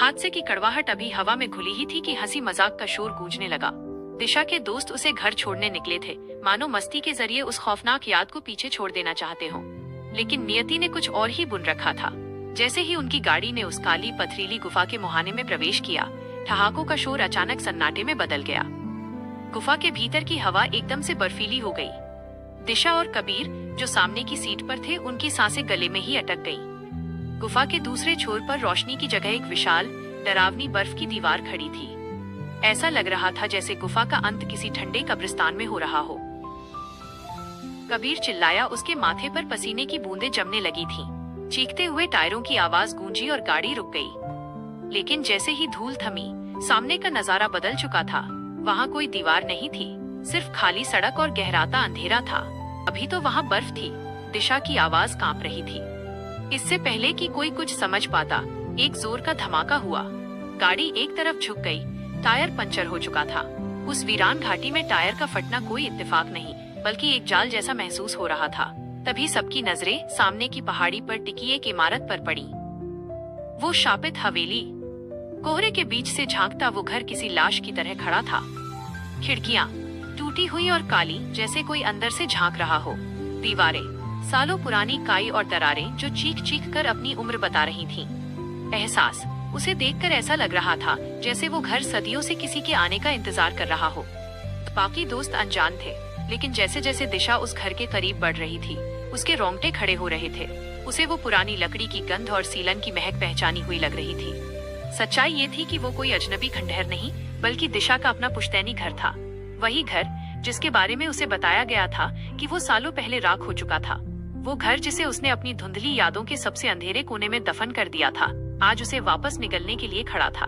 हादसे की कड़वाहट अभी हवा में घुली ही थी कि हंसी मजाक का शोर गूंजने लगा। दिशा के दोस्त उसे घर छोड़ने निकले थे, मानो मस्ती के जरिए उस खौफनाक याद को पीछे छोड़ देना चाहते हो। लेकिन नियति ने कुछ और ही बुन रखा था। जैसे ही उनकी गाड़ी ने उस काली पथरीली गुफा के मुहाने में प्रवेश किया, ठहाकों का शोर अचानक सन्नाटे में बदल गया। गुफा के भीतर की हवा एकदम से बर्फीली हो गई। दिशा और कबीर, जो सामने की सीट पर थे, उनकी सांसें गले में ही अटक गईं। गुफा के दूसरे छोर पर रोशनी की जगह एक विशाल, डरावनी बर्फ की दीवार खड़ी थी। ऐसा लग रहा था जैसे गुफा का अंत किसी ठंडे कब्रिस्तान में हो रहा हो। कबीर चिल्लाया, उसके माथे पर पसीने की बूंदें जमने लगी थीं। चीखते हुए टायरों की आवाज गूंजी और गाड़ी रुक गई। लेकिन जैसे ही धूल थमी, सामने का नजारा बदल चुका था। वहाँ कोई दीवार नहीं थी, सिर्फ खाली सड़क और गहराता अंधेरा था। अभी तो वहाँ बर्फ थी। दिशा की आवाज कांप रही थी। इससे पहले कि कोई कुछ समझ पाता, एक जोर का धमाका हुआ। गाड़ी एक तरफ झुक गई, टायर पंचर हो चुका था। उस वीरान घाटी में टायर का फटना कोई इत्तेफाक नहीं, बल्कि एक जाल जैसा महसूस हो रहा था। तभी सबकी नजरें सामने की पहाड़ी पर टिकी एक इमारत पर पड़ी। वो शापित हवेली। कोहरे के बीच से झांकता वो घर किसी लाश की तरह खड़ा था। खिड़कियां टूटी हुई और काली, जैसे कोई अंदर से झांक रहा हो। दीवारें सालों पुरानी काई और दरारें जो चीख चीख कर अपनी उम्र बता रही थीं। एहसास, उसे देखकर ऐसा लग रहा था जैसे वो घर सदियों से किसी के आने का इंतजार कर रहा हो। बाकी दोस्त अनजान थे, लेकिन जैसे जैसे दिशा उस घर के करीब बढ़ रही थी, उसके रोंगटे खड़े हो रहे थे। उसे वो पुरानी लकड़ी की गंध और सीलन की महक पहचानी हुई लग रही थी। सच्चाई ये थी कि वो कोई अजनबी खंडहर नहीं, बल्कि दिशा का अपना पुश्तैनी घर था। वही घर जिसके बारे में उसे बताया गया था कि वो सालों पहले राख हो चुका था। वो घर जिसे उसने अपनी धुंधली यादों के सबसे अंधेरे कोने में दफन कर दिया था, आज उसे वापस निगलने के लिए खड़ा था।